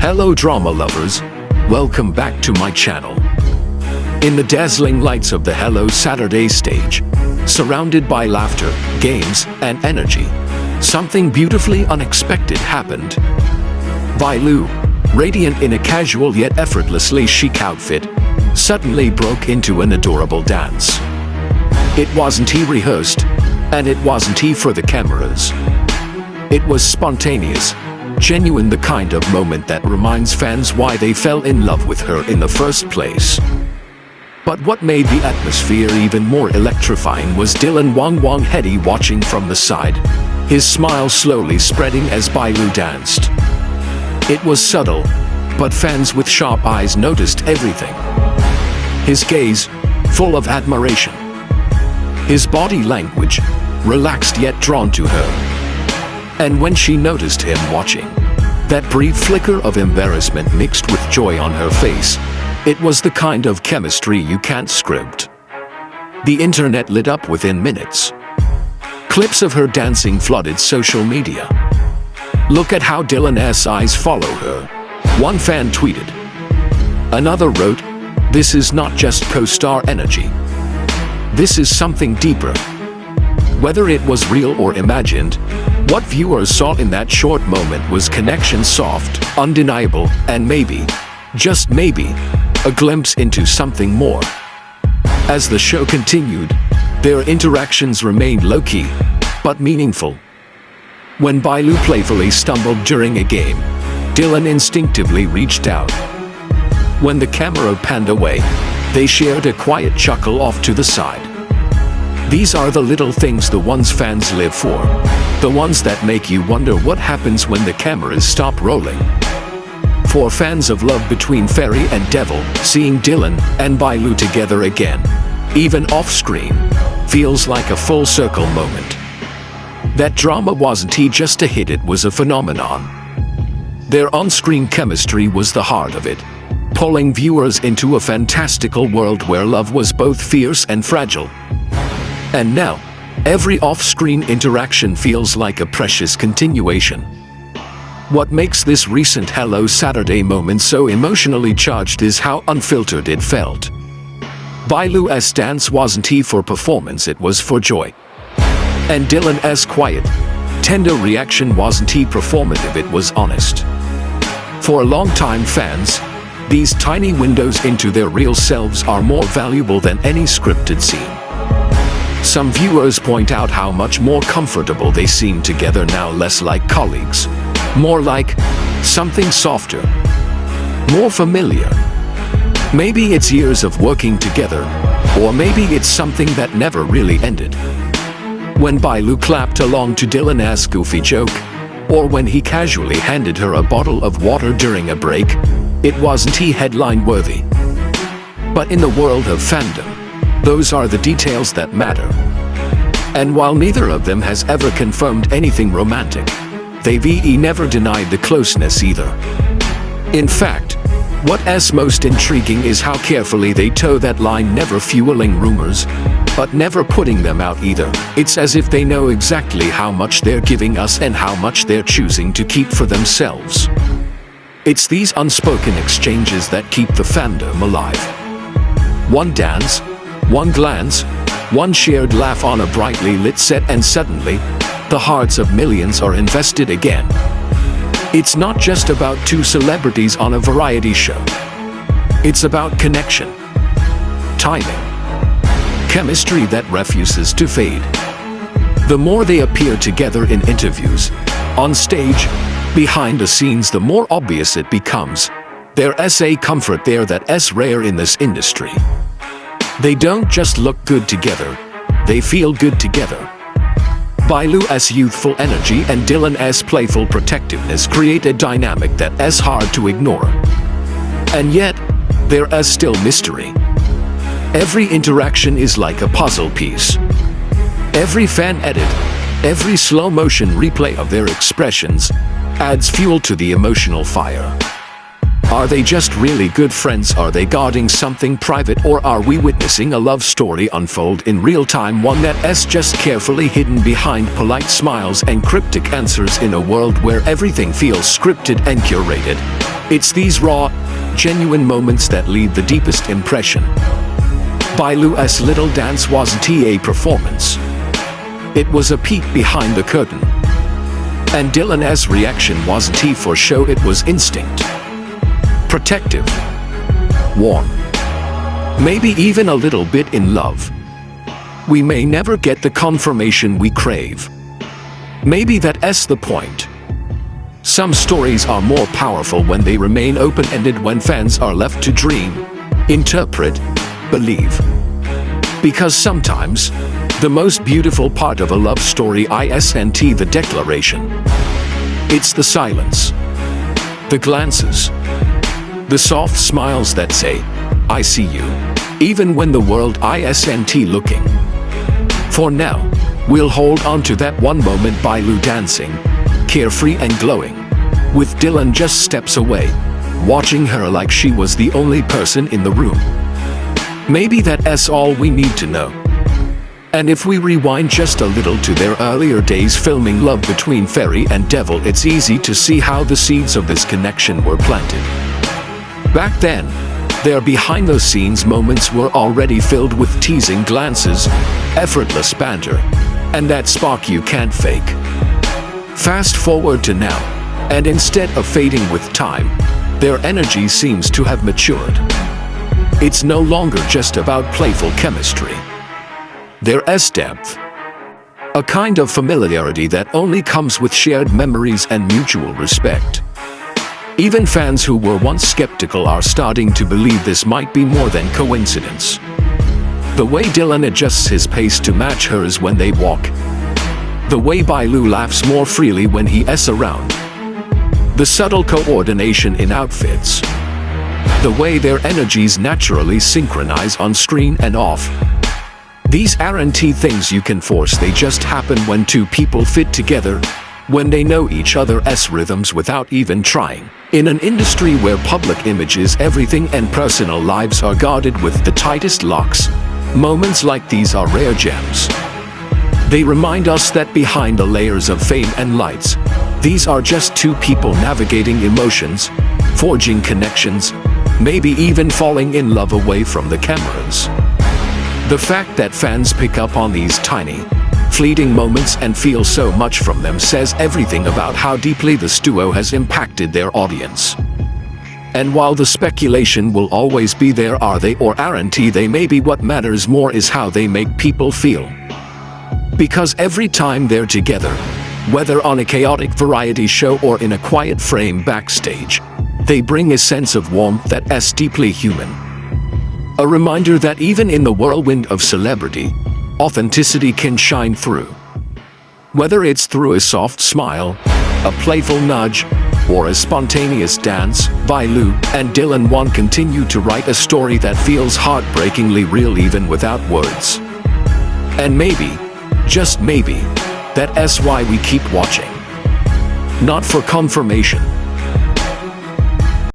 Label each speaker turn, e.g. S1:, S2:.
S1: Hello drama lovers, welcome back to my channel. In the dazzling lights of the Hello Saturday stage, surrounded by laughter, games, and energy, something beautifully unexpected happened. Bai Lu, radiant in a casual yet effortlessly chic outfit, suddenly broke into an adorable dance. It wasn't rehearsed, and it wasn't for the cameras. It was spontaneous, genuine, the kind of moment that reminds fans why they fell in love with her in the first place. But what made the atmosphere even more electrifying was Wang Heady watching from the side, his smile slowly spreading as Bai Lu danced. It was subtle, but fans with sharp eyes noticed everything. His gaze, full of admiration. His body language, relaxed yet drawn to her. And when she noticed him watching, that brief flicker of embarrassment mixed with joy on her face, it was the kind of chemistry you can't script. The internet lit up within minutes. Clips of her dancing flooded social media. Look at how Dylan's eyes follow her, one fan tweeted. Another wrote, "This is not just co-star energy. This is something deeper." Whether it was real or imagined, what viewers saw in that short moment was connection, soft, undeniable, and maybe, just maybe, a glimpse into something more. As the show continued, their interactions remained low-key, but meaningful. When Bai Lu playfully stumbled during a game, Dylan instinctively reached out. When the camera panned away, they shared a quiet chuckle off to the side. These are the little things, the ones fans live for. The ones that make you wonder what happens when the cameras stop rolling. For fans of Love Between Fairy and Devil, seeing Dylan and Bai Lu together again, even off-screen, feels like a full-circle moment. That drama wasn't just a hit, it was a phenomenon. Their on-screen chemistry was the heart of it, pulling viewers into a fantastical world where love was both fierce and fragile. And now, every off-screen interaction feels like a precious continuation. What makes this recent Hello Saturday moment so emotionally charged is how unfiltered it felt. Bai Lu's dance wasn't for performance, it was for joy. And Dylan's quiet, tender reaction wasn't performative, it was honest. For longtime fans, these tiny windows into their real selves are more valuable than any scripted scene. Some viewers point out how much more comfortable they seem together now, less like colleagues, more like something softer, more familiar. Maybe it's years of working together, or maybe it's something that never really ended. When Bai Lu clapped along to Dylan's goofy joke, or when he casually handed her a bottle of water during a break, it wasn't headline worthy. But in the world of fandom, those are the details that matter. And while neither of them has ever confirmed anything romantic, they've never denied the closeness either. In fact, what's most intriguing is how carefully they toe that line, never fueling rumors, but never putting them out either. It's as if they know exactly how much they're giving us and how much they're choosing to keep for themselves. It's these unspoken exchanges that keep the fandom alive. One dance, one glance, one shared laugh on a brightly lit set, and suddenly, the hearts of millions are invested again. It's not just about two celebrities on a variety show. It's about connection, timing, chemistry that refuses to fade. The more they appear together in interviews, on stage, behind the scenes, the more obvious it becomes. There's a comfort there that's rare in this industry. They don't just look good together, they feel good together. Bai Lu's youthful energy and Dylan's playful protectiveness create a dynamic that's hard to ignore. And yet, there is still mystery. Every interaction is like a puzzle piece. Every fan edit, every slow-motion replay of their expressions adds fuel to the emotional fire. Are they just really good friends? Are they guarding something private? Or are we witnessing a love story unfold in real time? One that's just carefully hidden behind polite smiles and cryptic answers in a world where everything feels scripted and curated. It's these raw, genuine moments that leave the deepest impression. Bai Lu's little dance wasn't a performance. It was a peek behind the curtain. And Dylan's reaction wasn't for show, it was instinct. Protective. Warm. Maybe even a little bit in love. We may never get the confirmation we crave. Maybe that's the point. Some stories are more powerful when they remain open-ended, when fans are left to dream, interpret, believe. Because sometimes, the most beautiful part of a love story isn't the declaration. It's the silence. The glances. The soft smiles that say, "I see you," even when the world isn't looking. For now, we'll hold on to that one moment, Bai Lu dancing, carefree and glowing, with Dylan just steps away, watching her like she was the only person in the room. Maybe that's all we need to know. And if we rewind just a little to their earlier days filming Love Between Fairy and Devil, it's easy to see how the seeds of this connection were planted. Back then, their behind-the-scenes moments were already filled with teasing glances, effortless banter, and that spark you can't fake. Fast forward to now, and instead of fading with time, their energy seems to have matured. It's no longer just about playful chemistry. There's depth. A kind of familiarity that only comes with shared memories and mutual respect. Even fans who were once skeptical are starting to believe this might be more than coincidence. The way Dylan adjusts his pace to match hers when they walk. The way Bai Lu laughs more freely when he's around. The subtle coordination in outfits. The way their energies naturally synchronize on screen and off. These aren't things you can force, they just happen when two people fit together, when they know each other's rhythms without even trying. In an industry where public image is everything and personal lives are guarded with the tightest locks, moments like these are rare gems. They remind us that behind the layers of fame and lights, these are just two people navigating emotions, forging connections, maybe even falling in love away from the cameras. The fact that fans pick up on these tiny, fleeting moments and feel so much from them says everything about how deeply this duo has impacted their audience. And while the speculation will always be there, are they or aren't they, maybe what matters more is how they make people feel. Because every time they're together, whether on a chaotic variety show or in a quiet frame backstage, they bring a sense of warmth that's deeply human. A reminder that even in the whirlwind of celebrity, authenticity can shine through. Whether it's through a soft smile, a playful nudge, or a spontaneous dance, Bai Lu and Dylan Wang continue to write a story that feels heartbreakingly real even without words. And maybe, just maybe, that's why we keep watching. Not for confirmation,